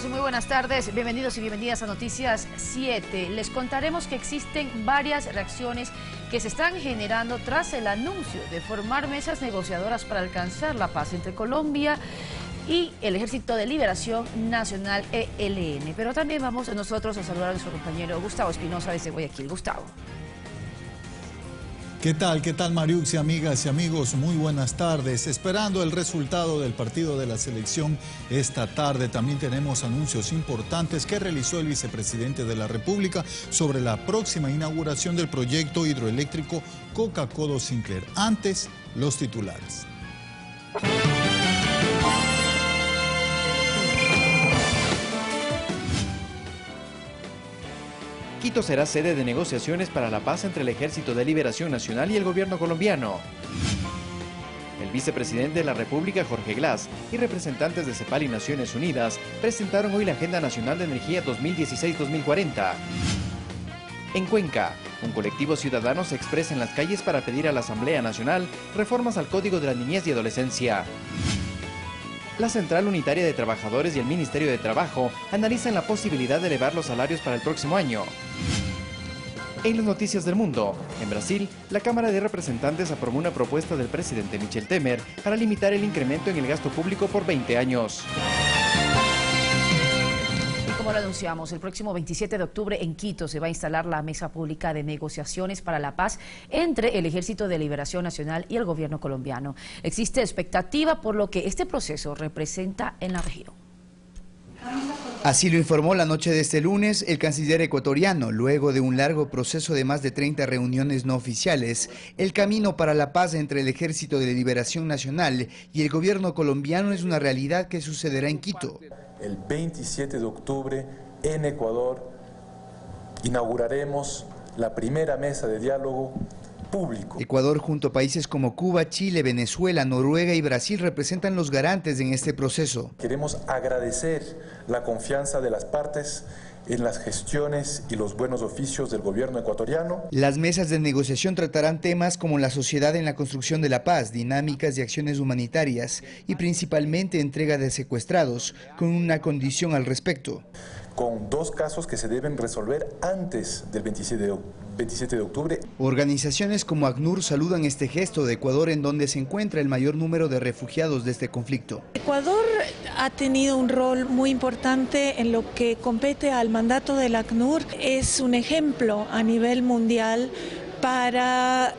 y muy buenas tardes. Bienvenidos y bienvenidas a Noticias 7. Les contaremos que existen varias reacciones que se están generando tras el anuncio de formar mesas negociadoras para alcanzar la paz entre Colombia y el Ejército de Liberación Nacional, ELN. Pero también vamos nosotros a saludar a nuestro compañero Gustavo Espinosa desde Guayaquil. Gustavo. ¿Qué tal Mariuxi, amigas y amigos? Muy buenas tardes. Esperando el resultado del partido de la selección esta tarde, también tenemos anuncios importantes que realizó el vicepresidente de la República sobre la próxima inauguración del proyecto hidroeléctrico Coca-Codo Sinclair. Antes, los titulares. Quito será sede de negociaciones para la paz entre el Ejército de Liberación Nacional y el gobierno colombiano. El vicepresidente de la República, Jorge Glass, y representantes de CEPAL y Naciones Unidas presentaron hoy la Agenda Nacional de Energía 2016-2040. En Cuenca, un colectivo ciudadano se expresa en las calles para pedir a la Asamblea Nacional reformas al Código de la Niñez y Adolescencia. La Central Unitaria de Trabajadores y el Ministerio de Trabajo analizan la posibilidad de elevar los salarios para el próximo año. En las noticias del mundo, en Brasil, la Cámara de Representantes aprobó una propuesta del presidente Michel Temer para limitar el incremento en el gasto público por 20 años. Como lo anunciamos, el próximo 27 de octubre en Quito se va a instalar la Mesa Pública de Negociaciones para la Paz entre el Ejército de Liberación Nacional y el gobierno colombiano. Existe expectativa por lo que este proceso representa en la región. Así lo informó la noche de este lunes el canciller ecuatoriano. Luego de un largo proceso de más de 30 reuniones no oficiales, el camino para la paz entre el Ejército de Liberación Nacional y el gobierno colombiano es una realidad que sucederá en Quito. El 27 de octubre en Ecuador inauguraremos la primera mesa de diálogo público. Ecuador junto a países como Cuba, Chile, Venezuela, Noruega y Brasil representan los garantes en este proceso. Queremos agradecer la confianza de las partes en las gestiones y los buenos oficios del gobierno ecuatoriano. Las mesas de negociación tratarán temas como la sociedad en la construcción de la paz, dinámicas y acciones humanitarias y principalmente entrega de secuestrados, con una condición al respecto. Con 2 casos que se deben resolver antes del 27 de octubre. Organizaciones como ACNUR saludan este gesto de Ecuador, en donde se encuentra el mayor número de refugiados de este conflicto. Ecuador ha tenido un rol muy importante en lo que compete al mandato del ACNUR. Es un ejemplo a nivel mundial para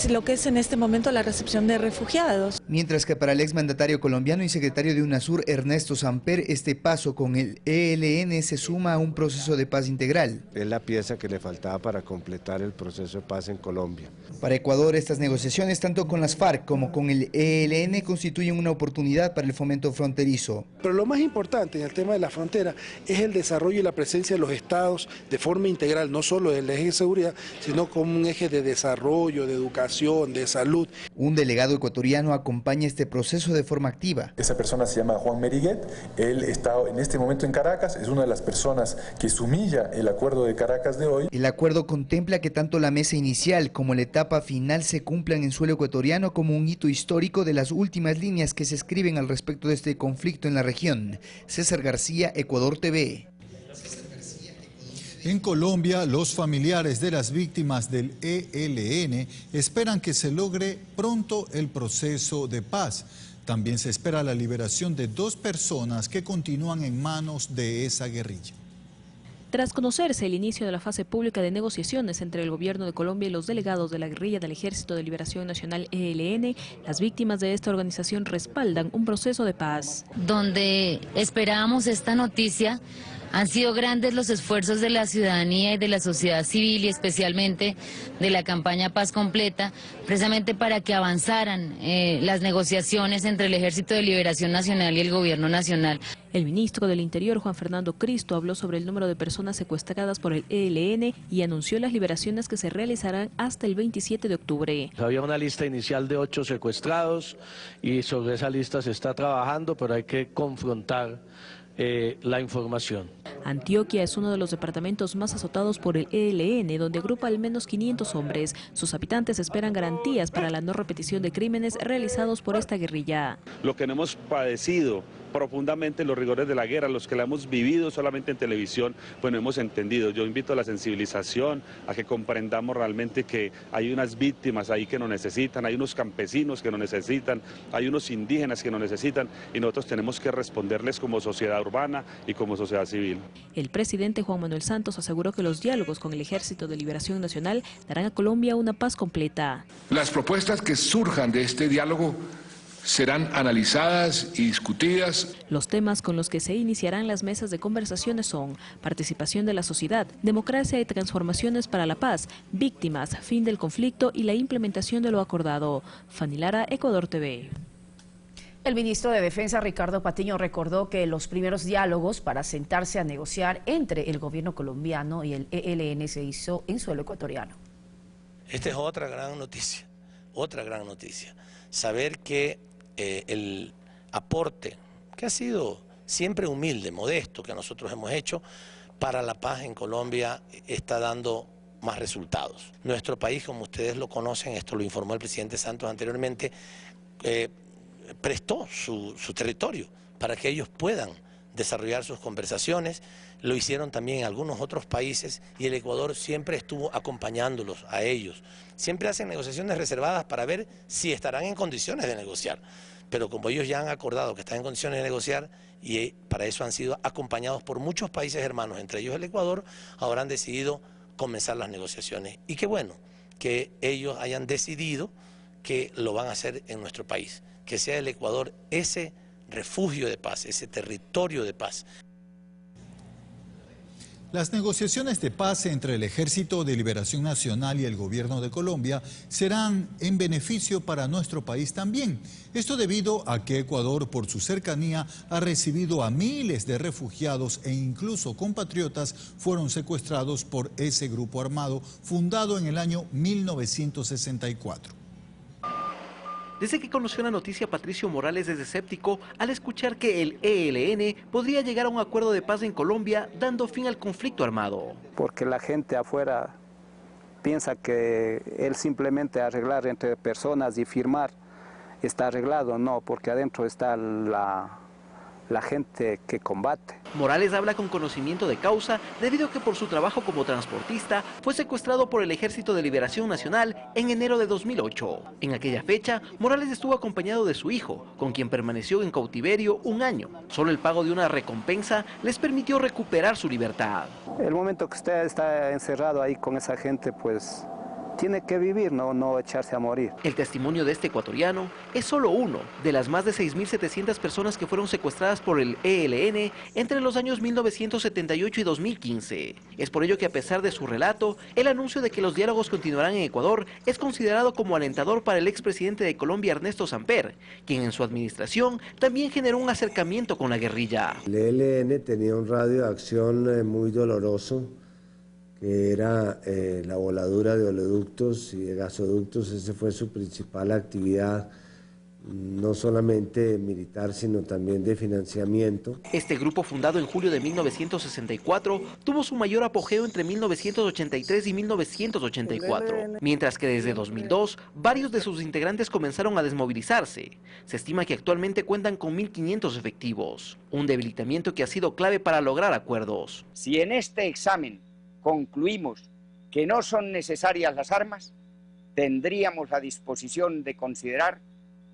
lo que es en este momento la recepción de refugiados. Mientras que para el exmandatario colombiano y secretario de UNASUR, Ernesto Samper, este paso con el ELN se suma a un proceso de paz integral. Es la pieza que le faltaba para completar el proceso de paz en Colombia. Para Ecuador, estas negociaciones, tanto con las FARC como con el ELN, constituyen una oportunidad para el fomento fronterizo. Pero lo más importante en el tema de la frontera es el desarrollo y la presencia de los estados de forma integral, no solo del eje de seguridad, sino como un eje de desarrollo, de educación, de salud. Un delegado ecuatoriano acompaña este proceso de forma activa. Esa persona se llama Juan Meriguet, él está en este momento en Caracas, es una de las personas que sumilla el acuerdo de Caracas de hoy. El acuerdo contempla que tanto la mesa inicial como la etapa final se cumplan en suelo ecuatoriano como un hito histórico de las últimas líneas que se escriben al respecto de este conflicto en la región. César García, Ecuador TV. En Colombia, los familiares de las víctimas del ELN esperan que se logre pronto el proceso de paz. También se espera la liberación de 2 personas que continúan en manos de esa guerrilla. Tras conocerse el inicio de la fase pública de negociaciones entre el gobierno de Colombia y los delegados de la guerrilla del Ejército de Liberación Nacional ELN, las víctimas de esta organización respaldan un proceso de paz. Donde esperábamos esta noticia, han sido grandes los esfuerzos de la ciudadanía y de la sociedad civil y especialmente de la campaña Paz Completa, precisamente para que avanzaran las negociaciones entre el Ejército de Liberación Nacional y el Gobierno Nacional. El ministro del Interior, Juan Fernando Cristo, habló sobre el número de personas secuestradas por el ELN y anunció las liberaciones que se realizarán hasta el 27 de octubre. Había una lista inicial de 8 secuestrados y sobre esa lista se está trabajando, pero hay que confrontar la información. Antioquia es uno de los departamentos más azotados por el ELN, donde agrupa al menos 500 hombres. Sus habitantes esperan garantías para la no repetición de crímenes realizados por esta guerrilla. Lo que no hemos padecido profundamente los rigores de la guerra, los que la hemos vivido solamente en televisión, pues no hemos entendido. Yo invito a la sensibilización, a que comprendamos realmente que hay unas víctimas ahí que nos necesitan, hay unos campesinos que nos necesitan, hay unos indígenas que nos necesitan y nosotros tenemos que responderles como sociedad urbana y como sociedad civil. El presidente Juan Manuel Santos aseguró que los diálogos con el Ejército de Liberación Nacional darán a Colombia una paz completa. Las propuestas que surjan de este diálogo serán analizadas y discutidas. Los temas con los que se iniciarán las mesas de conversaciones son participación de la sociedad, democracia y transformaciones para la paz, víctimas, fin del conflicto y la implementación de lo acordado. Fanny Lara, Ecuador TV. El ministro de Defensa, Ricardo Patiño, recordó que los primeros diálogos para sentarse a negociar entre el gobierno colombiano y el ELN se hizo en suelo ecuatoriano. Esta es otra gran noticia, saber que el aporte, que ha sido siempre humilde, modesto, que nosotros hemos hecho para la paz en Colombia, está dando más resultados. Nuestro país, como ustedes lo conocen, esto lo informó el presidente Santos anteriormente, prestó su territorio para que ellos puedan desarrollar sus conversaciones. Lo hicieron también en algunos otros países y el Ecuador siempre estuvo acompañándolos a ellos. Siempre hacen negociaciones reservadas para ver si estarán en condiciones de negociar. Pero como ellos ya han acordado que están en condiciones de negociar y para eso han sido acompañados por muchos países hermanos, entre ellos el Ecuador, ahora han decidido comenzar las negociaciones. Y qué bueno que ellos hayan decidido que lo van a hacer en nuestro país, que sea el Ecuador ese refugio de paz, ese territorio de paz. Las negociaciones de paz entre el Ejército de Liberación Nacional y el Gobierno de Colombia serán en beneficio para nuestro país también. Esto debido a que Ecuador, por su cercanía, ha recibido a miles de refugiados e incluso compatriotas fueron secuestrados por ese grupo armado fundado en el año 1964. Desde que conoció la noticia, Patricio Morales es escéptico al escuchar que el ELN podría llegar a un acuerdo de paz en Colombia, dando fin al conflicto armado. Porque la gente afuera piensa que él simplemente arreglar entre personas y firmar está arreglado. No, porque adentro está la gente que combate. Morales habla con conocimiento de causa debido a que por su trabajo como transportista fue secuestrado por el Ejército de Liberación Nacional en enero de 2008. En aquella fecha, Morales estuvo acompañado de su hijo, con quien permaneció en cautiverio un año. Solo el pago de una recompensa les permitió recuperar su libertad. El momento que usted está encerrado ahí con esa gente, pues tiene que vivir, no echarse a morir. El testimonio de este ecuatoriano es solo uno de las más de 6.700 personas que fueron secuestradas por el ELN entre los años 1978 y 2015. Es por ello que, a pesar de su relato, el anuncio de que los diálogos continuarán en Ecuador es considerado como alentador para el expresidente de Colombia, Ernesto Samper, quien en su administración también generó un acercamiento con la guerrilla. El ELN tenía un radio de acción muy doloroso, que era la voladura de oleoductos y de gasoductos. Esa fue su principal actividad, no solamente militar, sino también de financiamiento. Este grupo, fundado en julio de 1964, tuvo su mayor apogeo entre 1983 y 1984, mientras que desde 2002, varios de sus integrantes comenzaron a desmovilizarse. Se estima que actualmente cuentan con 1.500 efectivos, un debilitamiento que ha sido clave para lograr acuerdos. Si en este examen concluimos que no son necesarias las armas, tendríamos la disposición de considerar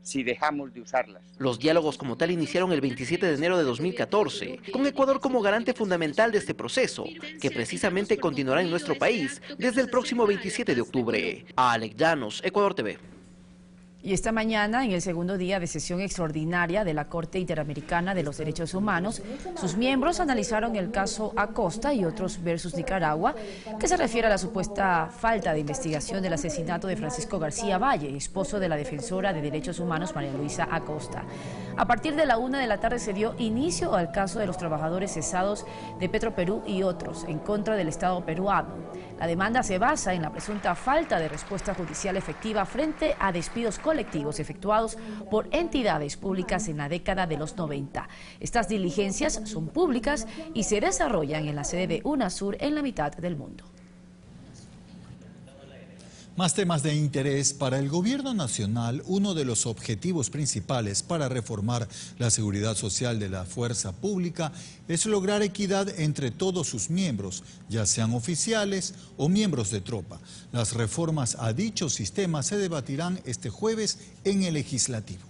si dejamos de usarlas. Los diálogos como tal iniciaron el 27 de enero de 2014, con Ecuador como garante fundamental de este proceso, que precisamente continuará en nuestro país desde el próximo 27 de octubre. Alex Llanos, Ecuador TV. Y esta mañana, en el segundo día de sesión extraordinaria de la Corte Interamericana de los Derechos Humanos, sus miembros analizaron el caso Acosta y otros versus Nicaragua, que se refiere a la supuesta falta de investigación del asesinato de Francisco García Valle, esposo de la defensora de derechos humanos María Luisa Acosta. A partir de la 1 de la tarde se dio inicio al caso de los trabajadores cesados de Petroperú y otros en contra del Estado peruano. La demanda se basa en la presunta falta de respuesta judicial efectiva frente a despidos colectivos efectuados por entidades públicas en la década de los 90. Estas diligencias son públicas y se desarrollan en la sede de UNASUR en la mitad del mundo. Más temas de interés para el gobierno nacional. Uno de los objetivos principales para reformar la seguridad social de la fuerza pública es lograr equidad entre todos sus miembros, ya sean oficiales o miembros de tropa. Las reformas a dicho sistema se debatirán este jueves en el Legislativo.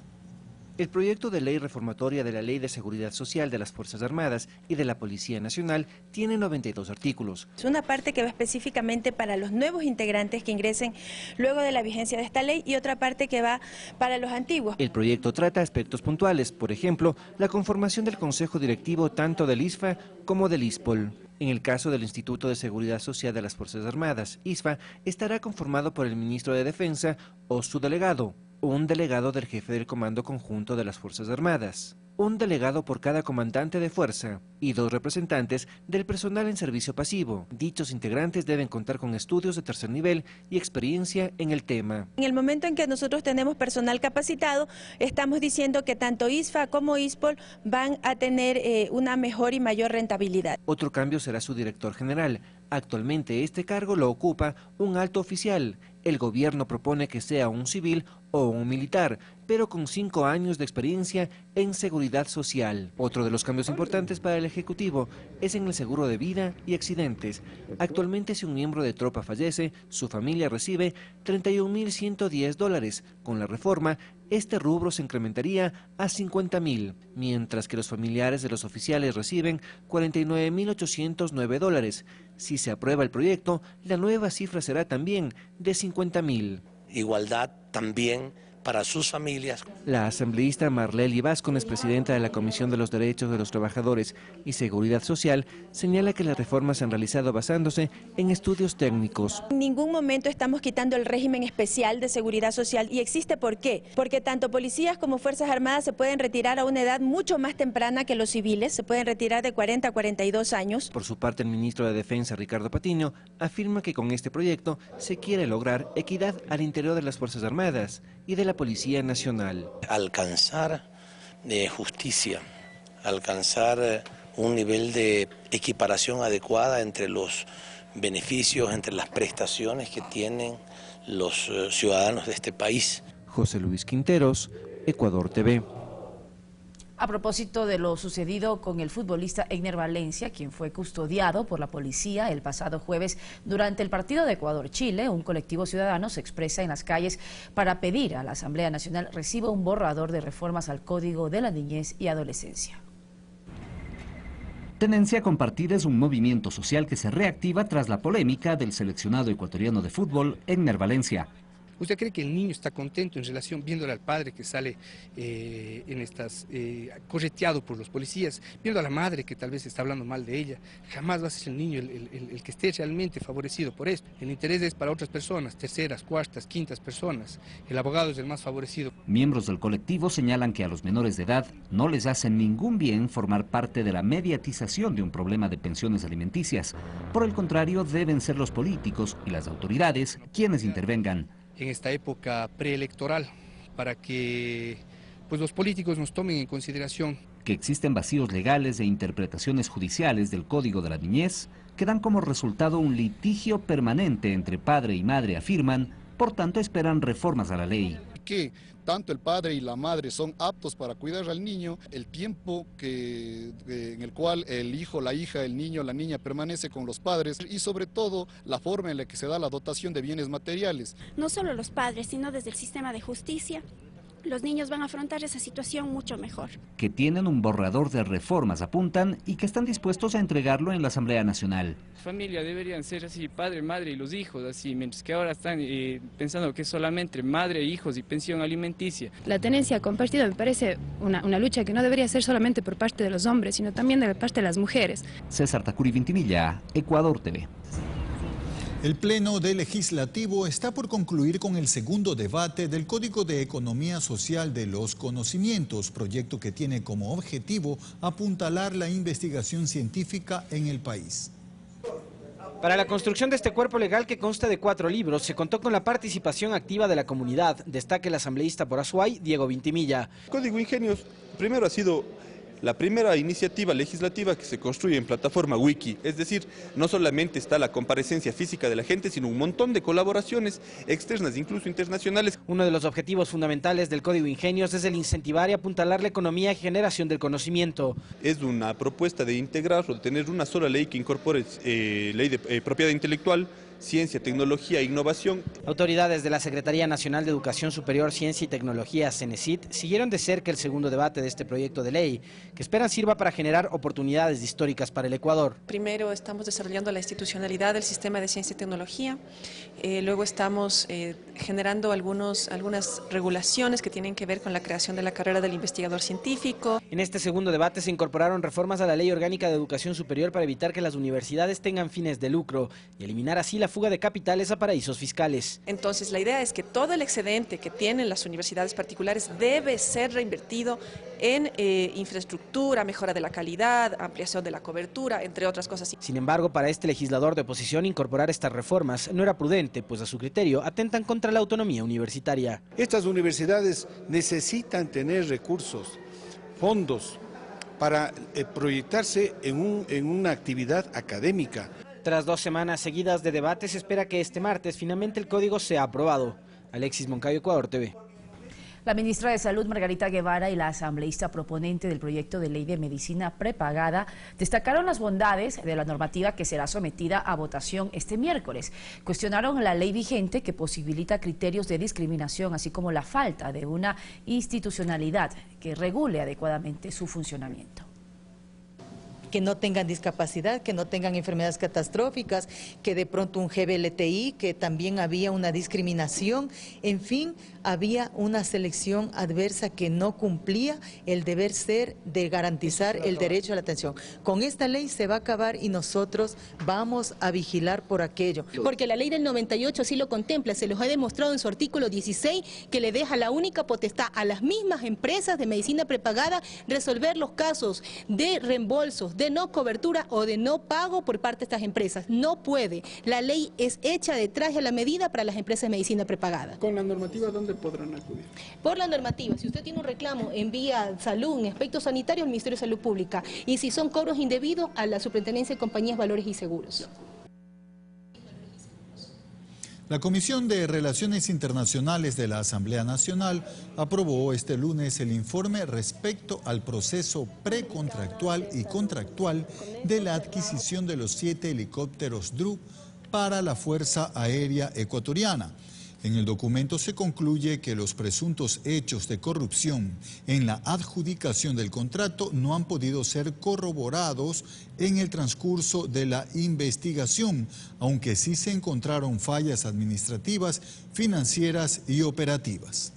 El proyecto de ley reformatoria de la Ley de Seguridad Social de las Fuerzas Armadas y de la Policía Nacional tiene 92 artículos. Es una parte que va específicamente para los nuevos integrantes que ingresen luego de la vigencia de esta ley y otra parte que va para los antiguos. El proyecto trata aspectos puntuales, por ejemplo, la conformación del Consejo Directivo tanto del ISFA como del ISPOL. En el caso del Instituto de Seguridad Social de las Fuerzas Armadas, ISFA, estará conformado por el ministro de Defensa o su delegado, o un delegado del jefe del Comando Conjunto de las Fuerzas Armadas, un delegado por cada comandante de fuerza y 2 representantes del personal en servicio pasivo. Dichos integrantes deben contar con estudios de tercer nivel y experiencia en el tema. En el momento en que nosotros tenemos personal capacitado, estamos diciendo que tanto ISFA como ISPOL van a tener una mejor y mayor rentabilidad. Otro cambio será su director general. Actualmente este cargo lo ocupa un alto oficial. El gobierno propone que sea un civil o un militar, pero con 5 años de experiencia en seguridad social. Otro de los cambios importantes para el Ejecutivo es en el seguro de vida y accidentes. Actualmente, si un miembro de tropa fallece, su familia recibe $31.110. Con la reforma, este rubro se incrementaría a $50.000, mientras que los familiares de los oficiales reciben $49.809. Si se aprueba el proyecto, la nueva cifra será también de $50.000. Igualdad también para sus familias. La asambleísta Marlely Vázquez, presidenta de la Comisión de los Derechos de los Trabajadores y Seguridad Social, señala que las reformas se han realizado basándose en estudios técnicos. En ningún momento estamos quitando el régimen especial de seguridad social y existe ¿por qué? Porque tanto policías como Fuerzas Armadas se pueden retirar a una edad mucho más temprana que los civiles, se pueden retirar de 40 a 42 años. Por su parte, el ministro de Defensa, Ricardo Patiño, afirma que con este proyecto se quiere lograr equidad al interior de las Fuerzas Armadas y de la Policía Nacional. Alcanzar justicia, alcanzar un nivel de equiparación adecuada entre los beneficios, entre las prestaciones que tienen los ciudadanos de este país. José Luis Quinteros, Ecuador TV. A propósito de lo sucedido con el futbolista Egner Valencia, quien fue custodiado por la policía el pasado jueves durante el partido de Ecuador-Chile, un colectivo ciudadano se expresa en las calles para pedir a la Asamblea Nacional reciba un borrador de reformas al Código de la Niñez y Adolescencia. Tenencia Compartida es un movimiento social que se reactiva tras la polémica del seleccionado ecuatoriano de fútbol, Egner Valencia. ¿Usted cree que el niño está contento en relación, viéndole al padre que sale correteado por los policías, viendo a la madre que tal vez está hablando mal de ella? Jamás va a ser el niño el que esté realmente favorecido por esto. El interés es para otras personas, terceras, cuartas, quintas personas. El abogado es el más favorecido. Miembros del colectivo señalan que a los menores de edad no les hace ningún bien formar parte de la mediatización de un problema de pensiones alimenticias. Por el contrario, deben ser los políticos y las autoridades quienes intervengan. En esta época preelectoral, para que los políticos nos tomen en consideración. Que existen vacíos legales e interpretaciones judiciales del Código de la Niñez que dan como resultado un litigio permanente entre padre y madre, afirman, por tanto esperan reformas a la ley. Que tanto el padre y la madre son aptos para cuidar al niño, el tiempo en el cual el hijo, la hija, el niño, la niña permanece con los padres y sobre todo la forma en la que se da la dotación de bienes materiales. No solo los padres, sino desde el sistema de justicia, los niños van a afrontar esa situación mucho mejor. Que tienen un borrador de reformas, apuntan, y que están dispuestos a entregarlo en la Asamblea Nacional. Familia deberían ser así, padre, madre y los hijos, así, mientras que ahora están pensando que es solamente madre, hijos y pensión alimenticia. La tenencia compartida me parece una lucha que no debería ser solamente por parte de los hombres, sino también de parte de las mujeres. César Tacuri Vintimilla, Ecuador TV. El Pleno del Legislativo está por concluir con el segundo debate del Código de Economía Social de los Conocimientos, proyecto que tiene como objetivo apuntalar la investigación científica en el país. Para la construcción de este cuerpo legal, que consta de 4 libros, se contó con la participación activa de la comunidad, destaca el asambleísta por Azuay, Diego Vintimilla. El Código Ingenios primero ha sido la primera iniciativa legislativa que se construye en plataforma Wiki, es decir, no solamente está la comparecencia física de la gente, sino un montón de colaboraciones externas, incluso internacionales. Uno de los objetivos fundamentales del Código Ingenios es el incentivar y apuntalar la economía y generación del conocimiento. Es una propuesta de integrar o de tener una sola ley que incorpore ley de propiedad intelectual, ciencia, tecnología e innovación. Autoridades de la Secretaría Nacional de Educación Superior, Ciencia y Tecnología, CENESID, siguieron de cerca el segundo debate de este proyecto de ley, que esperan sirva para generar oportunidades históricas para el Ecuador. Primero estamos desarrollando la institucionalidad del sistema de ciencia y tecnología, luego estamos generando algunas regulaciones que tienen que ver con la creación de la carrera del investigador científico. En este segundo debate se incorporaron reformas a la Ley Orgánica de Educación Superior para evitar que las universidades tengan fines de lucro y eliminar así la fuga de capitales a paraísos fiscales. Entonces la idea es que todo el excedente que tienen las universidades particulares debe ser reinvertido en infraestructura, mejora de la calidad, ampliación de la cobertura, entre otras cosas. Sin embargo, para este legislador de oposición incorporar estas reformas no era prudente, pues a su criterio atentan contra la autonomía universitaria. Estas universidades necesitan tener recursos, fondos, para proyectarse en una actividad académica. Tras 2 semanas seguidas de debate, se espera que este martes finalmente el código sea aprobado. Alexis Moncayo, Ecuador TV. La ministra de Salud, Margarita Guevara, y la asambleísta proponente del proyecto de ley de medicina prepagada destacaron las bondades de la normativa que será sometida a votación este miércoles. Cuestionaron la ley vigente que posibilita criterios de discriminación, así como la falta de una institucionalidad que regule adecuadamente su funcionamiento. Que no tengan discapacidad, que no tengan enfermedades catastróficas, que de pronto un GBLTI, que también había una discriminación, en fin, había una selección adversa que no cumplía el deber ser de garantizar el derecho a la atención. Con esta ley se va a acabar y nosotros vamos a vigilar por aquello. Porque la ley del 98 sí lo contempla, se los ha demostrado en su artículo 16 que le deja la única potestad a las mismas empresas de medicina prepagada resolver los casos de reembolsos, de no cobertura o de no pago por parte de estas empresas. No puede. La ley es hecha de traje a la medida para las empresas de medicina prepagada. ¿Con la normativa dónde podrán acudir? Por la normativa. Si usted tiene un reclamo en vía salud, en aspectos sanitarios, al Ministerio de Salud Pública. Y si son cobros indebidos, a la Superintendencia de Compañías, Valores y Seguros. La Comisión de Relaciones Internacionales de la Asamblea Nacional aprobó este lunes el informe respecto al proceso precontractual y contractual de la adquisición de los 7 helicópteros DRU para la Fuerza Aérea Ecuatoriana. En el documento se concluye que los presuntos hechos de corrupción en la adjudicación del contrato no han podido ser corroborados en el transcurso de la investigación, aunque sí se encontraron fallas administrativas, financieras y operativas.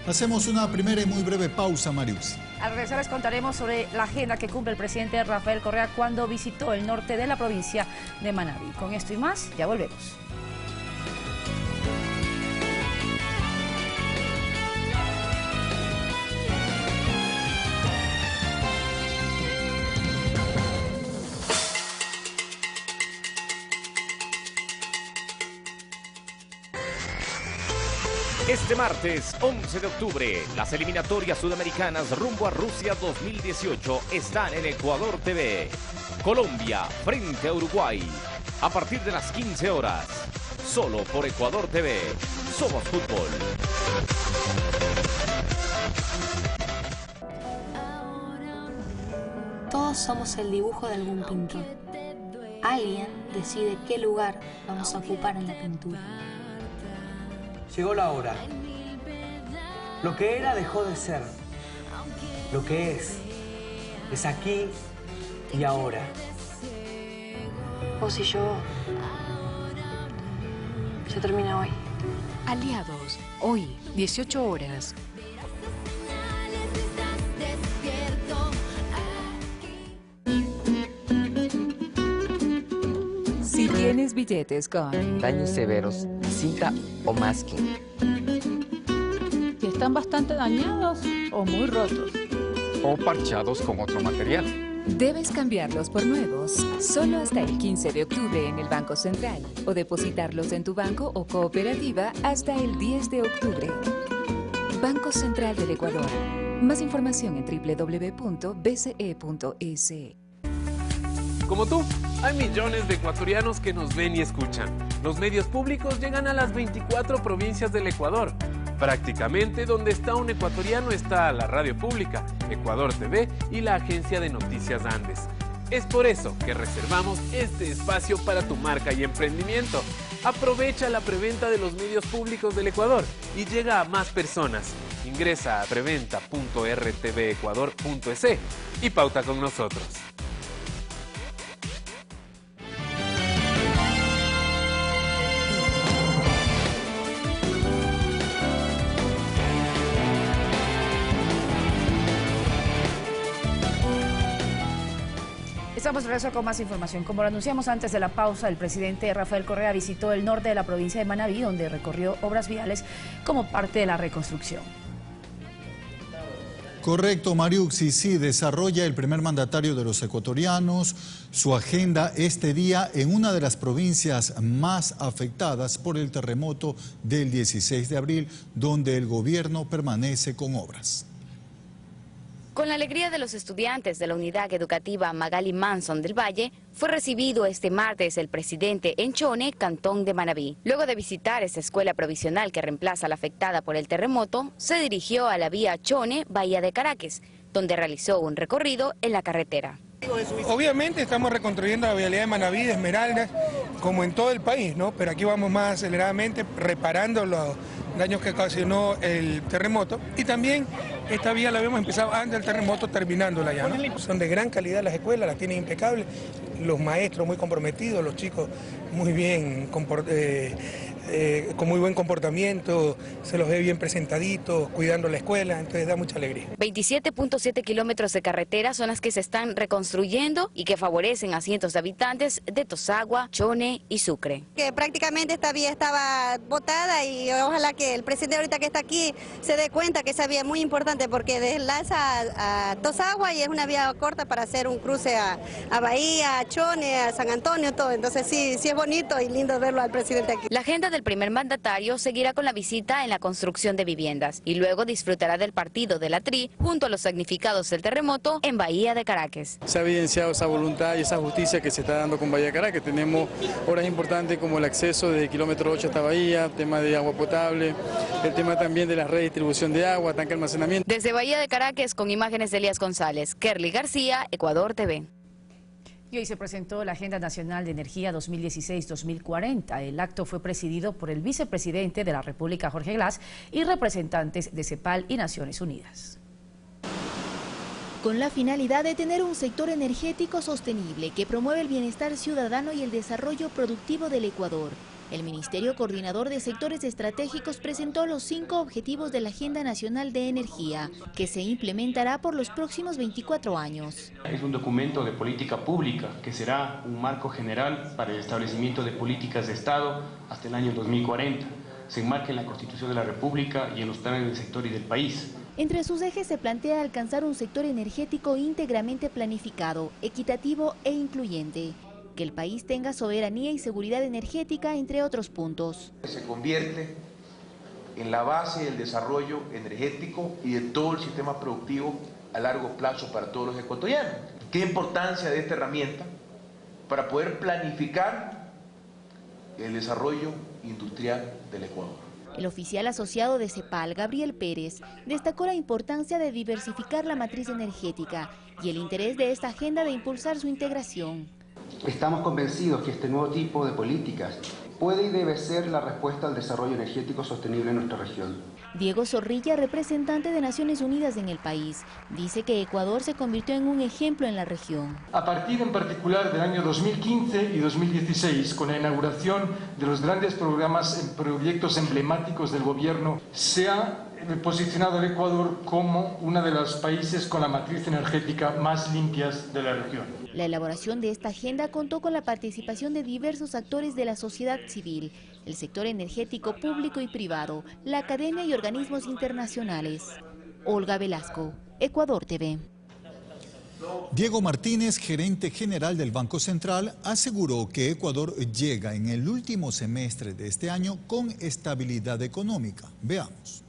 Hacemos una primera y muy breve pausa, Marius. Al regresar les contaremos sobre la agenda que cumple el presidente Rafael Correa cuando visitó el norte de la provincia de Manabí. Con esto y más, ya volvemos. Este martes, 11 de octubre, las eliminatorias sudamericanas rumbo a Rusia 2018 están en Ecuador TV. Colombia frente a Uruguay, a partir de las 15 horas, solo por Ecuador TV. Somos fútbol. Todos somos el dibujo de algún pintor. Alguien decide qué lugar vamos a ocupar en la pintura. Llegó la hora. Lo que era dejó de ser. Lo que es aquí y ahora. Vos y yo, se termina hoy. Aliados, hoy, 18 horas. Si tienes billetes con daños severos, cinta o masking, que están bastante dañados o muy rotos, o parchados con otro material, debes cambiarlos por nuevos, solo hasta el 15 de octubre en el Banco Central, o depositarlos en tu banco o cooperativa hasta el 10 de octubre. Banco Central del Ecuador. Más información en www.bce.es. Como tú, hay millones de ecuatorianos que nos ven y escuchan. Los medios públicos llegan a las 24 provincias del Ecuador. Prácticamente donde está un ecuatoriano está la radio pública, Ecuador TV y la agencia de noticias Andes. Es por eso que reservamos este espacio para tu marca y emprendimiento. Aprovecha la preventa de los medios públicos del Ecuador y llega a más personas. Ingresa a preventa.rtvecuador.es y pauta con nosotros. Estamos de regreso con más información. Como lo anunciamos antes de la pausa, el presidente Rafael Correa visitó el norte de la provincia de Manabí, donde recorrió obras viales como parte de la reconstrucción. Correcto, Mariuxi, sí, desarrolla el primer mandatario de los ecuatorianos su agenda este día en una de las provincias más afectadas por el terremoto del 16 de abril, donde el gobierno permanece con obras. Con la alegría de los estudiantes de la unidad educativa Magali Manson del Valle, fue recibido este martes el presidente en Chone, cantón de Manabí. Luego de visitar esta escuela provisional que reemplaza la afectada por el terremoto, se dirigió a la vía Chone, Bahía de Caracas, donde realizó un recorrido en la carretera. Obviamente estamos reconstruyendo la vialidad de Manabí, de Esmeraldas, como en todo el país, ¿no? Pero aquí vamos más aceleradamente reparando los daños que ocasionó el terremoto. Y también esta vía la habíamos empezado antes del terremoto, terminándola ya, ¿no? Son de gran calidad las escuelas, las tienen impecables, los maestros muy comprometidos, los chicos muy bien con muy buen comportamiento, se los ve bien presentaditos, cuidando la escuela, entonces da mucha alegría. 27.7 kilómetros de carretera son las que se están reconstruyendo y que favorecen a cientos de habitantes de Tosagua, Chone y Sucre. Que prácticamente esta vía estaba botada y ojalá que el presidente ahorita que está aquí se dé cuenta que esa vía es muy importante porque deslaza a Tosagua y es una vía corta para hacer un cruce a Bahía, a Chone, a San Antonio, todo. Entonces sí es bonito y lindo verlo al presidente aquí. La agenda del primer mandatario seguirá con la visita en la construcción de viviendas y luego disfrutará del partido de la TRI junto a los damnificados del terremoto en Bahía de Caracas. Se ha evidenciado esa voluntad y esa justicia que se está dando con Bahía de Caracas. Tenemos obras importantes como el acceso de kilómetro 8 hasta Bahía, tema de agua potable, el tema también de la redistribución de agua, tanque de almacenamiento. Desde Bahía de Caracas, con imágenes de Elías González, Kerly García, Ecuador TV. Y hoy se presentó la Agenda Nacional de Energía 2016-2040. El acto fue presidido por el vicepresidente de la República, Jorge Glass, y representantes de CEPAL y Naciones Unidas. Con la finalidad de tener un sector energético sostenible que promueve el bienestar ciudadano y el desarrollo productivo del Ecuador, el Ministerio Coordinador de Sectores Estratégicos presentó los 5 objetivos de la Agenda Nacional de Energía, que se implementará por los próximos 24 años. Es un documento de política pública que será un marco general para el establecimiento de políticas de Estado hasta el año 2040. Se enmarca en la Constitución de la República y en los planes del sector y del país. Entre sus ejes se plantea alcanzar un sector energético íntegramente planificado, equitativo e incluyente, que el país tenga soberanía y seguridad energética, entre otros puntos. Se convierte en la base del desarrollo energético y de todo el sistema productivo a largo plazo para todos los ecuatorianos. ¿Qué importancia de esta herramienta para poder planificar el desarrollo industrial del Ecuador? El oficial asociado de CEPAL, Gabriel Pérez, destacó la importancia de diversificar la matriz energética y el interés de esta agenda de impulsar su integración. Estamos convencidos que este nuevo tipo de políticas puede y debe ser la respuesta al desarrollo energético sostenible en nuestra región. Diego Zorrilla, representante de Naciones Unidas en el país, dice que Ecuador se convirtió en un ejemplo en la región. A partir en particular del año 2015 y 2016, con la inauguración de los grandes proyectos emblemáticos del gobierno, se ha posicionado el Ecuador como uno de los países con la matriz energética más limpias de la región. La elaboración de esta agenda contó con la participación de diversos actores de la sociedad civil, el sector energético público y privado, la academia y organismos internacionales. Olga Velasco, Ecuador TV. Diego Martínez, gerente general del Banco Central, aseguró que Ecuador llega en el último semestre de este año con estabilidad económica. Veamos.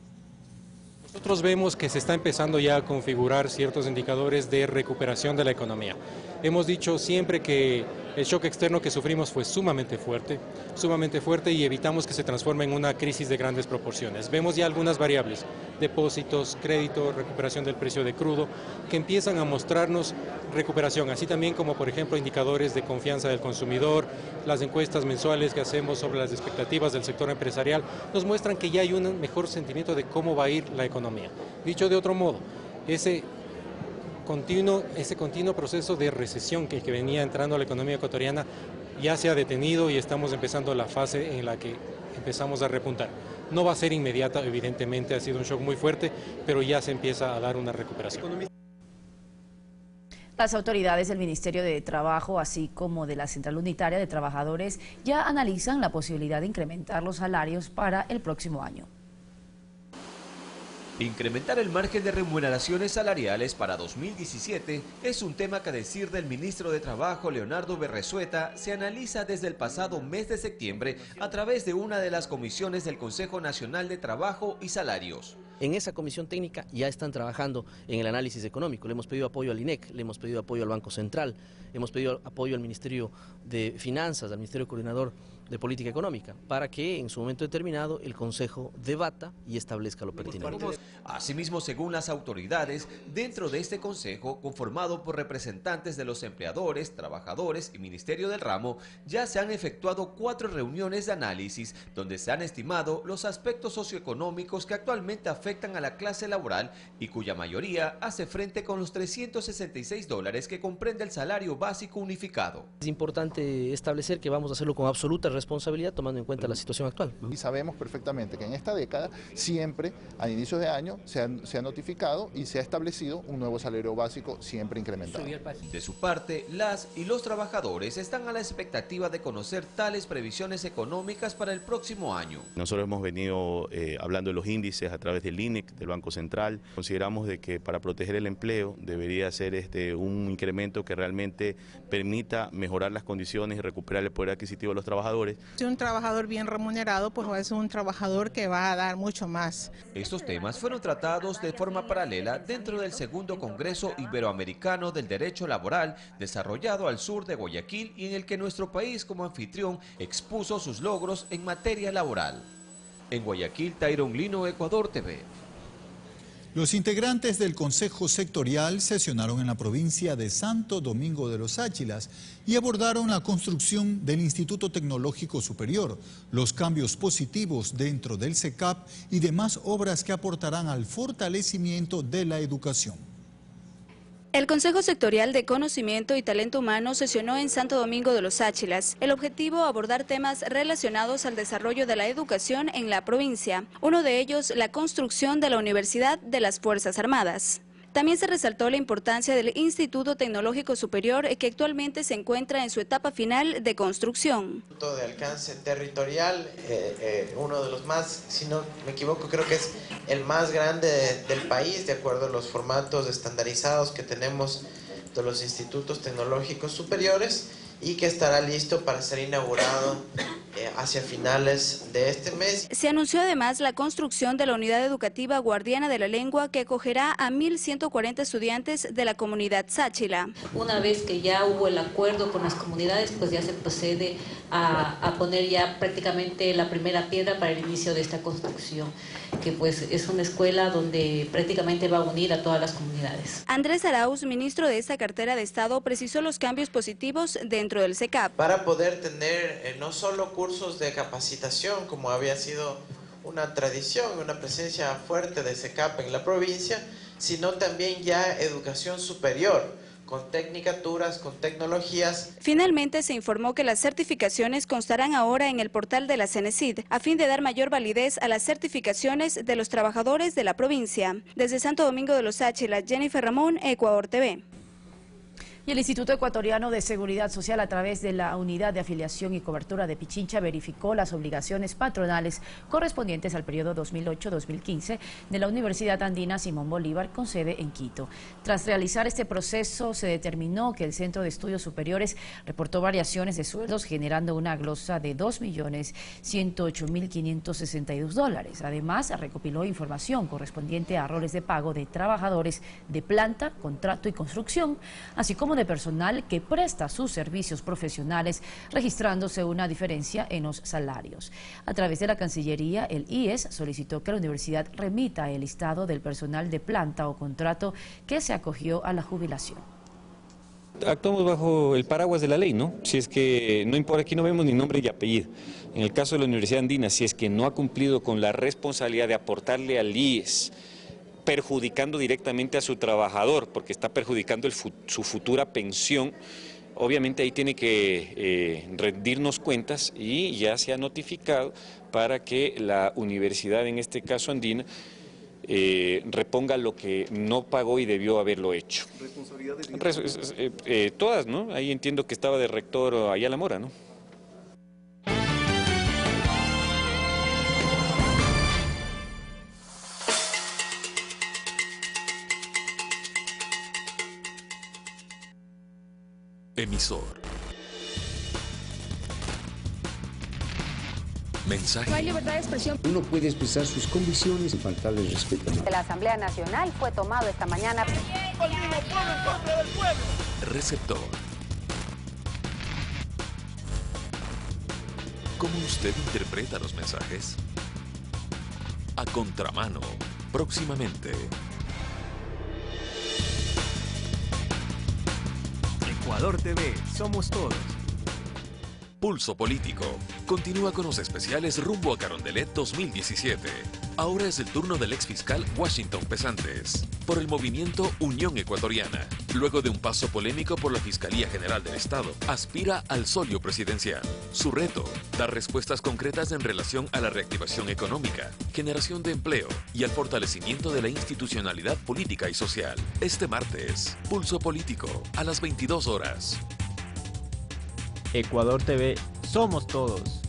Nosotros vemos que se está empezando ya a configurar ciertos indicadores de recuperación de la economía. Hemos dicho siempre que el shock externo que sufrimos fue sumamente fuerte y evitamos que se transforme en una crisis de grandes proporciones. Vemos ya algunas variables, depósitos, crédito, recuperación del precio de crudo, que empiezan a mostrarnos recuperación, así también como por ejemplo indicadores de confianza del consumidor, las encuestas mensuales que hacemos sobre las expectativas del sector empresarial, nos muestran que ya hay un mejor sentimiento de cómo va a ir la economía. Dicho de otro modo, ese continuo proceso de recesión que venía entrando a la economía ecuatoriana ya se ha detenido y estamos empezando la fase en la que empezamos a repuntar. No va a ser inmediata, evidentemente ha sido un shock muy fuerte, pero ya se empieza a dar una recuperación. Las autoridades del Ministerio de Trabajo, así como de la Central Unitaria de Trabajadores, ya analizan la posibilidad de incrementar los salarios para el próximo año. Incrementar el margen de remuneraciones salariales para 2017 es un tema que, a decir del ministro de Trabajo, Leonardo Berresueta, se analiza desde el pasado mes de septiembre a través de una de las comisiones del Consejo Nacional de Trabajo y Salarios. En esa comisión técnica ya están trabajando en el análisis económico. Le hemos pedido apoyo al INEC, le hemos pedido apoyo al Banco Central, hemos pedido apoyo al Ministerio de Finanzas, al Ministerio Coordinador de Política Económica, para que en su momento determinado el Consejo debata y establezca lo pertinente. Asimismo, según las autoridades, dentro de este Consejo, conformado por representantes de los empleadores, trabajadores y Ministerio del Ramo, ya se han efectuado 4 reuniones de análisis donde se han estimado los aspectos socioeconómicos que actualmente afectan a la clase laboral y cuya mayoría hace frente con los $366 que comprende el salario básico unificado. Es importante establecer que vamos a hacerlo con absoluta responsabilidad tomando en cuenta la situación actual. Y sabemos perfectamente que en esta década siempre a inicios de año se ha notificado y se ha establecido un nuevo salario básico siempre incrementado. De su parte, las y los trabajadores están a la expectativa de conocer tales previsiones económicas para el próximo año. Nosotros hemos venido hablando de los índices a través del INEC, del Banco Central. Consideramos de que para proteger el empleo debería ser un incremento que realmente permita mejorar las condiciones y recuperar el poder adquisitivo de los trabajadores. Si un trabajador bien remunerado, pues va a ser un trabajador que va a dar mucho más. Estos temas fueron tratados de forma paralela dentro del segundo Congreso Iberoamericano del Derecho Laboral, desarrollado al sur de Guayaquil y en el que nuestro país como anfitrión expuso sus logros en materia laboral. En Guayaquil, Tyron Lino, Ecuador TV. Los integrantes del Consejo Sectorial sesionaron en la provincia de Santo Domingo de los Áchilas y abordaron la construcción del Instituto Tecnológico Superior, los cambios positivos dentro del SECAP y demás obras que aportarán al fortalecimiento de la educación. El Consejo Sectorial de Conocimiento y Talento Humano sesionó en Santo Domingo de los Áchilas. El objetivo, abordar temas relacionados al desarrollo de la educación en la provincia. Uno de ellos, la construcción de la Universidad de las Fuerzas Armadas. También se resaltó la importancia del Instituto Tecnológico Superior, que actualmente se encuentra en su etapa final de construcción. De alcance territorial, uno de los más, si no me equivoco, creo que es el más grande del país, de acuerdo a los formatos estandarizados que tenemos de los institutos tecnológicos superiores, y que estará listo para ser inaugurado hacia finales de este mes. Se anunció además la construcción de la unidad educativa Guardiana de la Lengua, que acogerá a 1.140 estudiantes de la comunidad sáchila. Una vez que ya hubo el acuerdo con las comunidades, pues ya se procede a poner ya prácticamente la primera piedra para el inicio de esta construcción, que pues es una escuela donde prácticamente va a unir a todas las comunidades. Andrés Arauz, ministro de esta cartera de Estado, precisó los cambios positivos dentro del SECAP. Para poder tener no solo cursos de capacitación, como había sido una tradición, una presencia fuerte de SECAP en la provincia, sino también ya educación superior, con tecnicaturas, con tecnologías. Finalmente se informó que las certificaciones constarán ahora en el portal de la CENESID, a fin de dar mayor validez a las certificaciones de los trabajadores de la provincia. Desde Santo Domingo de los Áchilas, Jennifer Ramón, Ecuador TV. Y el Instituto Ecuatoriano de Seguridad Social, a través de la Unidad de Afiliación y Cobertura de Pichincha, verificó las obligaciones patronales correspondientes al periodo 2008-2015 de la Universidad Andina Simón Bolívar, con sede en Quito. Tras realizar este proceso, se determinó que el Centro de Estudios Superiores reportó variaciones de sueldos, generando una glosa de $2.108.562. Además, recopiló información correspondiente a roles de pago de trabajadores de planta, contrato y construcción, así como de personal que presta sus servicios profesionales, registrándose una diferencia en los salarios. A través de la Cancillería, el IES solicitó que la universidad remita el listado del personal de planta o contrato que se acogió a la jubilación. Actuamos bajo el paraguas de la ley, ¿no? Si es que no importa, aquí no vemos ni nombre ni apellido. En el caso de la Universidad Andina, si es que no ha cumplido con la responsabilidad de aportarle al IES, perjudicando directamente a su trabajador, porque está perjudicando su futura pensión, obviamente ahí tiene que rendirnos cuentas, y ya se ha notificado para que la universidad, en este caso Andina, reponga lo que no pagó y debió haberlo hecho. ¿Responsabilidades? Todas, ¿no? Ahí entiendo que estaba de rector Ayala Mora, ¿no? Emisor. Mensaje. No hay libertad de expresión. Uno puede expresar sus convicciones sin faltarle respeto. La Asamblea Nacional fue tomado esta mañana. Receptor. ¿Cómo usted interpreta los mensajes? A contramano, próximamente. Ecuador TV, somos todos. Pulso Político. Continúa con los especiales rumbo a Carondelet 2017. Ahora es el turno del exfiscal Washington Pesantes, por el movimiento Unión Ecuatoriana. Luego de un paso polémico por la Fiscalía General del Estado, aspira al solio presidencial. Su reto, dar respuestas concretas en relación a la reactivación económica, generación de empleo y al fortalecimiento de la institucionalidad política y social. Este martes, Pulso Político, a las 22 horas. Ecuador TV, somos todos.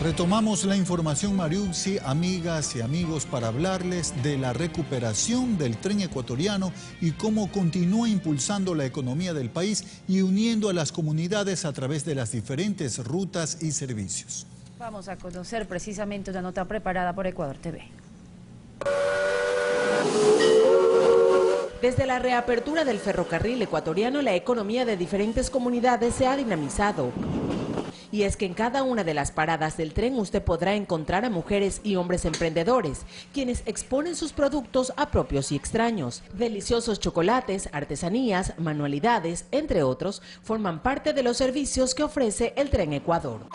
Retomamos la información, Mariuxi, amigas y amigos, para hablarles de la recuperación del tren ecuatoriano y cómo continúa impulsando la economía del país y uniendo a las comunidades a través de las diferentes rutas y servicios. Vamos a conocer precisamente una nota preparada por Ecuador TV. Desde la reapertura del ferrocarril ecuatoriano, la economía de diferentes comunidades se ha dinamizado. Y es que en cada una de las paradas del tren usted podrá encontrar a mujeres y hombres emprendedores, quienes exponen sus productos a propios y extraños. Deliciosos chocolates, artesanías, manualidades, entre otros, forman parte de los servicios que ofrece el Tren Ecuador.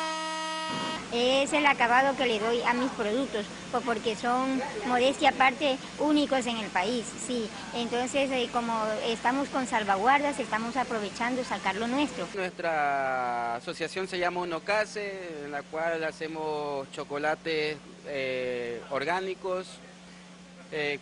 Es el acabado que le doy a mis productos, porque son, modestia aparte, únicos en el país, sí. Entonces, como estamos con salvaguardas, estamos aprovechando sacar lo nuestro. Nuestra asociación se llama Unocase, en la cual hacemos chocolates orgánicos,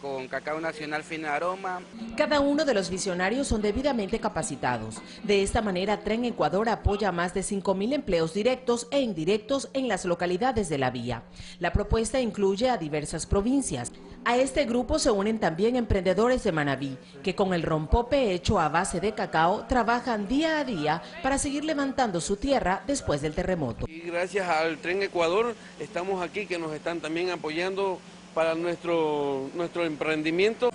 con cacao nacional fino aroma. Cada uno de los visionarios son debidamente capacitados. De esta manera, Tren Ecuador apoya a más de 5.000 empleos directos e indirectos en las localidades de la vía. La propuesta incluye a diversas provincias. A este grupo se unen también emprendedores de Manabí, que con el rompope hecho a base de cacao trabajan día a día para seguir levantando su tierra después del terremoto. Y gracias al Tren Ecuador estamos aquí, que nos están también apoyando para nuestro emprendimiento.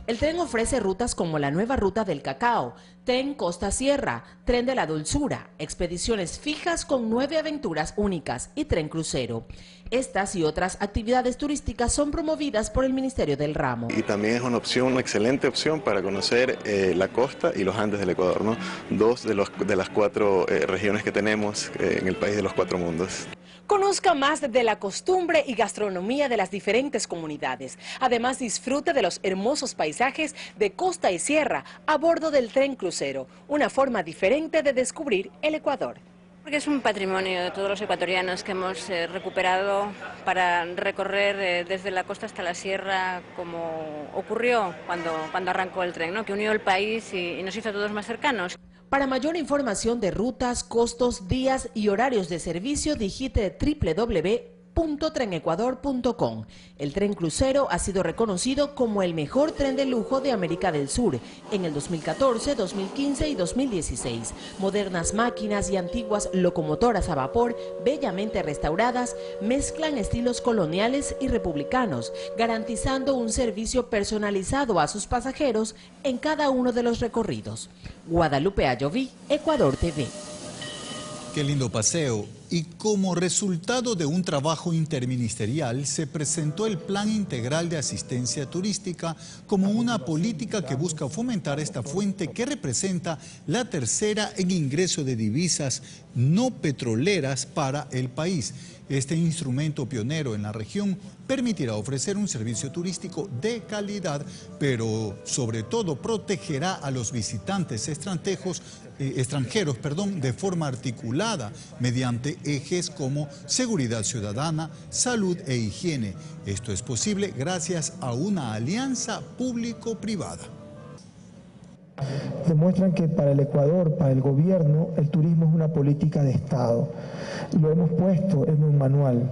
El tren ofrece rutas como la nueva ruta del cacao, Tren Costa Sierra, Tren de la Dulzura, expediciones fijas con 9 aventuras únicas y tren crucero. Estas y otras actividades turísticas son promovidas por el Ministerio del Ramo. Y también es una excelente opción para conocer la costa y los Andes del Ecuador, ¿no? Dos de las 4 regiones que tenemos en el país de los 4 mundos. Conozca más de la costumbre y gastronomía de las diferentes comunidades. Además, disfrute de los hermosos paisajes de costa y sierra a bordo del tren crucero, una forma diferente de descubrir el Ecuador. Porque es un patrimonio de todos los ecuatorianos que hemos recuperado para recorrer desde la costa hasta la sierra, como ocurrió cuando arrancó el tren, ¿no? Que unió el país y nos hizo a todos más cercanos. Para mayor información de rutas, costos, días y horarios de servicio, digite www.trenecuador.com. El tren crucero ha sido reconocido como el mejor tren de lujo de América del Sur en el 2014, 2015 y 2016. Modernas máquinas y antiguas locomotoras a vapor, bellamente restauradas, mezclan estilos coloniales y republicanos, garantizando un servicio personalizado a sus pasajeros en cada uno de los recorridos. Guadalupe Ayoví, Ecuador TV. Qué lindo paseo. Y como resultado de un trabajo interministerial, se presentó el Plan Integral de Asistencia Turística como una política que busca fomentar esta fuente que representa la tercera en ingreso de divisas no petroleras para el país. Este instrumento pionero en la región permitirá ofrecer un servicio turístico de calidad, pero sobre todo protegerá a los visitantes extranjeros, de forma articulada mediante ejes como seguridad ciudadana, salud e higiene. Esto es posible gracias a una alianza público-privada. Demuestran que para el Ecuador, para el gobierno, el turismo es una política de Estado. Lo hemos puesto en un manual,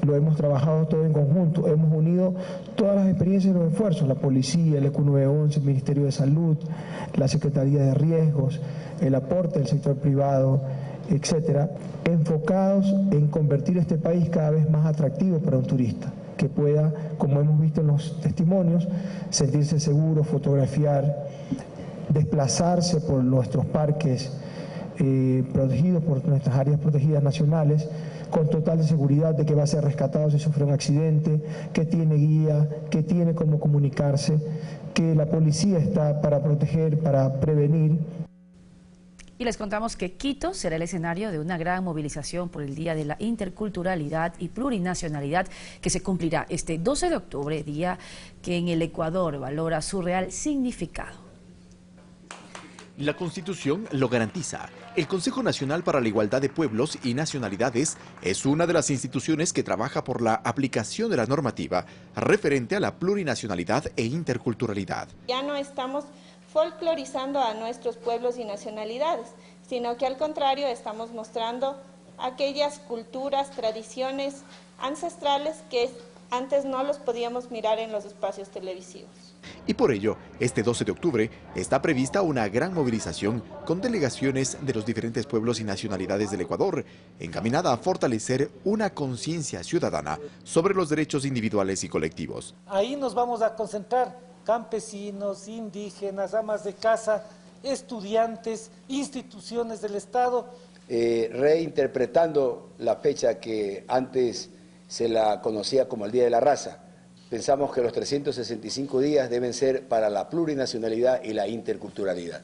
lo hemos trabajado todo en conjunto, hemos unido todas las experiencias y los esfuerzos, la policía, el EQ911, el Ministerio de Salud, la Secretaría de Riesgos, el aporte del sector privado, etcétera, enfocados en convertir este país cada vez más atractivo para un turista, que pueda, como hemos visto en los testimonios, sentirse seguro, fotografiar, desplazarse por nuestros parques protegidos, por nuestras áreas protegidas nacionales, con total seguridad de que va a ser rescatado si sufre un accidente, que tiene guía, que tiene cómo comunicarse, que la policía está para proteger, para prevenir. Y les contamos que Quito será el escenario de una gran movilización por el Día de la Interculturalidad y Plurinacionalidad que se cumplirá este 12 de octubre, día que en el Ecuador valora su real significado. La Constitución lo garantiza. El Consejo Nacional para la Igualdad de Pueblos y Nacionalidades es una de las instituciones que trabaja por la aplicación de la normativa referente a la plurinacionalidad e interculturalidad. Ya no estamos folclorizando a nuestros pueblos y nacionalidades, sino que al contrario estamos mostrando aquellas culturas, tradiciones ancestrales que antes no los podíamos mirar en los espacios televisivos. Y por ello, este 12 de octubre está prevista una gran movilización con delegaciones de los diferentes pueblos y nacionalidades del Ecuador, encaminada a fortalecer una conciencia ciudadana sobre los derechos individuales y colectivos. Ahí nos vamos a concentrar campesinos, indígenas, amas de casa, estudiantes, instituciones del Estado. Reinterpretando la fecha que antes se la conocía como el Día de la Raza. Pensamos que los 365 días deben ser para la plurinacionalidad y la interculturalidad.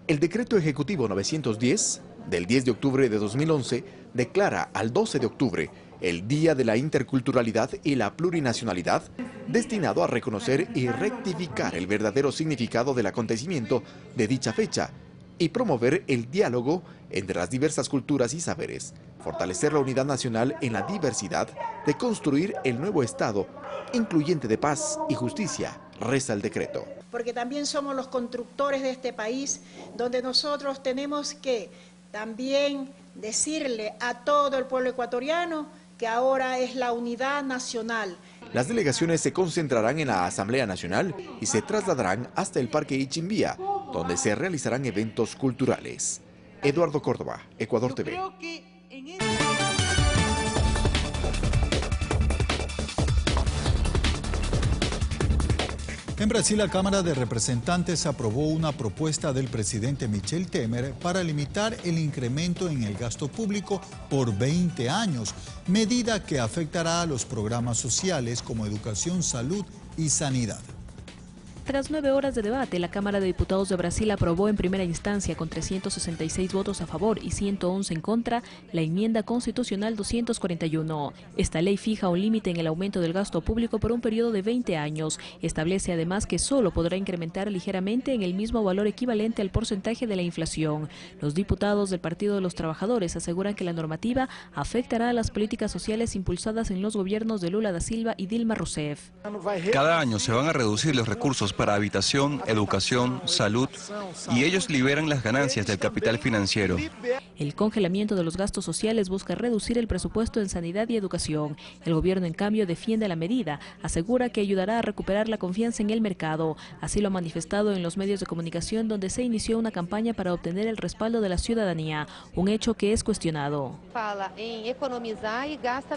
El decreto ejecutivo 910 del 10 de octubre de 2011 declara al 12 de octubre el Día de la Interculturalidad y la Plurinacionalidad, destinado a reconocer y rectificar el verdadero significado del acontecimiento de dicha fecha y promover el diálogo entre las diversas culturas y saberes, fortalecer la unidad nacional en la diversidad, de construir el nuevo Estado, incluyente de paz y justicia, reza el decreto. Porque también somos los constructores de este país, donde nosotros tenemos que también decirle a todo el pueblo ecuatoriano que ahora es la unidad nacional. Las delegaciones se concentrarán en la Asamblea Nacional y se trasladarán hasta el Parque Ichimbía, donde se realizarán eventos culturales. Eduardo Córdoba, Ecuador TV. En Brasil, la Cámara de Representantes aprobó una propuesta del presidente Michel Temer para limitar el incremento en el gasto público por 20 años, medida que afectará a los programas sociales como educación, salud y sanidad. Tras 9 horas de debate, la Cámara de Diputados de Brasil aprobó en primera instancia, con 366 votos a favor y 111 en contra, la enmienda constitucional 241. Esta ley fija un límite en el aumento del gasto público por un periodo de 20 años. Establece además que solo podrá incrementar ligeramente en el mismo valor equivalente al porcentaje de la inflación. Los diputados del Partido de los Trabajadores aseguran que la normativa afectará a las políticas sociales impulsadas en los gobiernos de Lula da Silva y Dilma Rousseff. Cada año se van a reducir los recursos para habitación, educación, salud, y ellos liberan las ganancias del capital financiero. El congelamiento de los gastos sociales busca reducir el presupuesto en sanidad y educación. El gobierno, en cambio, defiende la medida, asegura que ayudará a recuperar la confianza en el mercado. Así lo ha manifestado en los medios de comunicación, donde se inició una campaña para obtener el respaldo de la ciudadanía, un hecho que es cuestionado.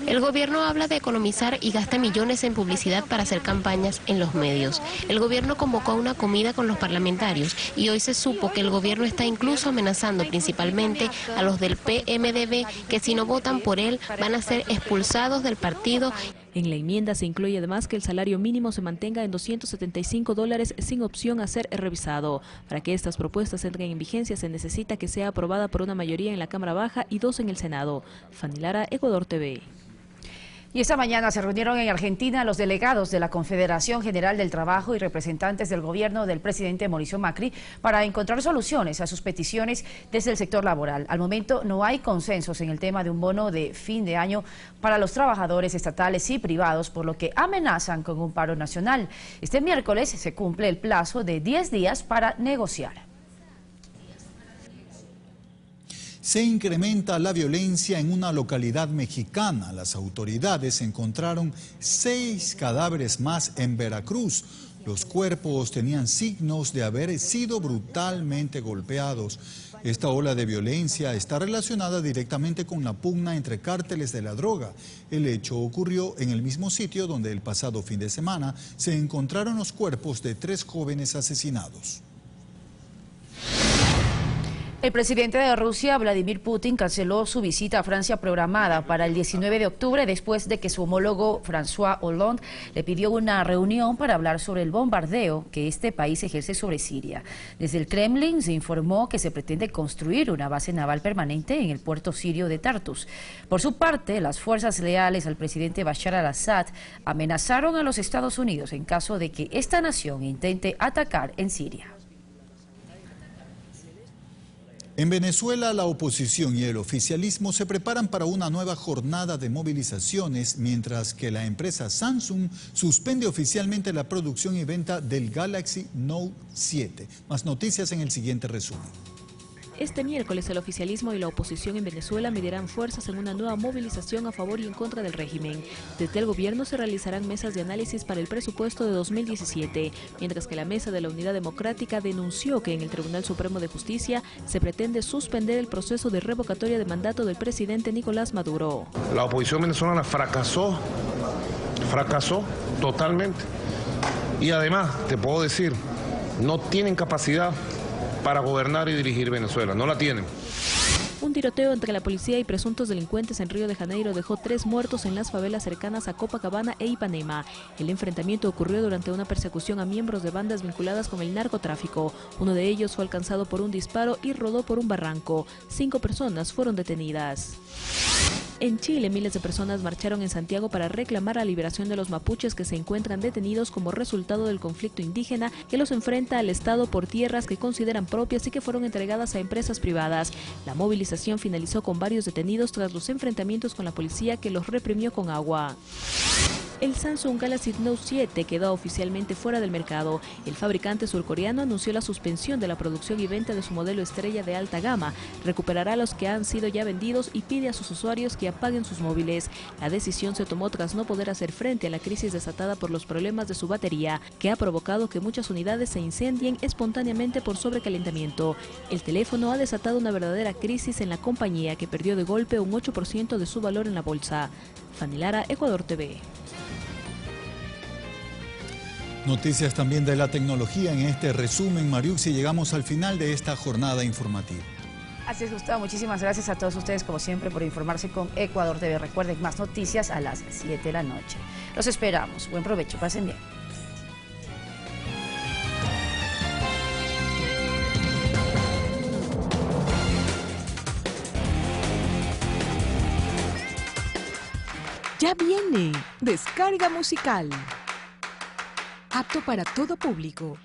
El gobierno habla de economizar y gasta millones en publicidad para hacer campañas en los medios. El gobierno convocó a una comida con los parlamentarios y hoy se supo que el gobierno está incluso amenazando principalmente a los del PMDB, que si no votan por él van a ser expulsados del partido. En la enmienda se incluye además que el salario mínimo se mantenga en $275 sin opción a ser revisado. Para que estas propuestas entren en vigencia se necesita que sea aprobada por una mayoría en la Cámara Baja y 2 en el Senado. Fanny Lara, Ecuador TV. Y esta mañana se reunieron en Argentina los delegados de la Confederación General del Trabajo y representantes del gobierno del presidente Mauricio Macri para encontrar soluciones a sus peticiones desde el sector laboral. Al momento no hay consensos en el tema de un bono de fin de año para los trabajadores estatales y privados, por lo que amenazan con un paro nacional. Este miércoles se cumple el plazo de 10 días para negociar. Se incrementa la violencia en una localidad mexicana. Las autoridades encontraron 6 cadáveres más en Veracruz. Los cuerpos tenían signos de haber sido brutalmente golpeados. Esta ola de violencia está relacionada directamente con la pugna entre cárteles de la droga. El hecho ocurrió en el mismo sitio donde el pasado fin de semana se encontraron los cuerpos de 3 jóvenes asesinados. El presidente de Rusia, Vladimir Putin, canceló su visita a Francia programada para el 19 de octubre después de que su homólogo François Hollande le pidió una reunión para hablar sobre el bombardeo que este país ejerce sobre Siria. Desde el Kremlin se informó que se pretende construir una base naval permanente en el puerto sirio de Tartus. Por su parte, las fuerzas leales al presidente Bashar al-Assad amenazaron a los Estados Unidos en caso de que esta nación intente atacar en Siria. En Venezuela, la oposición y el oficialismo se preparan para una nueva jornada de movilizaciones, mientras que la empresa Samsung suspende oficialmente la producción y venta del Galaxy Note 7. Más noticias en el siguiente resumen. Este miércoles el oficialismo y la oposición en Venezuela medirán fuerzas en una nueva movilización a favor y en contra del régimen. Desde el gobierno se realizarán mesas de análisis para el presupuesto de 2017, mientras que la Mesa de la Unidad Democrática denunció que en el Tribunal Supremo de Justicia se pretende suspender el proceso de revocatoria de mandato del presidente Nicolás Maduro. La oposición venezolana fracasó totalmente. Y además, te puedo decir, no tienen capacidad para gobernar y dirigir Venezuela, no la tienen. Un tiroteo entre la policía y presuntos delincuentes en Río de Janeiro dejó 3 muertos en las favelas cercanas a Copacabana e Ipanema. El enfrentamiento ocurrió durante una persecución a miembros de bandas vinculadas con el narcotráfico. Uno de ellos fue alcanzado por un disparo y rodó por un barranco. 5 personas fueron detenidas. En Chile, miles de personas marcharon en Santiago para reclamar la liberación de los mapuches que se encuentran detenidos como resultado del conflicto indígena que los enfrenta al Estado por tierras que consideran propias y que fueron entregadas a empresas privadas. La movilización finalizó con varios detenidos tras los enfrentamientos con la policía que los reprimió con agua. El Samsung Galaxy Note 7 quedó oficialmente fuera del mercado. El fabricante surcoreano anunció la suspensión de la producción y venta de su modelo estrella de alta gama. Recuperará los que han sido ya vendidos y pide a sus usuarios que apaguen sus móviles. La decisión se tomó tras no poder hacer frente a la crisis desatada por los problemas de su batería, que ha provocado que muchas unidades se incendien espontáneamente por sobrecalentamiento. El teléfono ha desatado una verdadera crisis en la compañía, que perdió de golpe un 8% de su valor en la bolsa. Fanny Lara, Ecuador TV. Noticias también de la tecnología en este resumen, Mariuxi. Llegamos al final de esta jornada informativa. Así es, Gustavo. Muchísimas gracias a todos ustedes, como siempre, por informarse con Ecuador TV. Recuerden, más noticias a las 7 de la noche. Los esperamos. Buen provecho. Pasen bien. Ya viene Descarga Musical. Apto para todo público.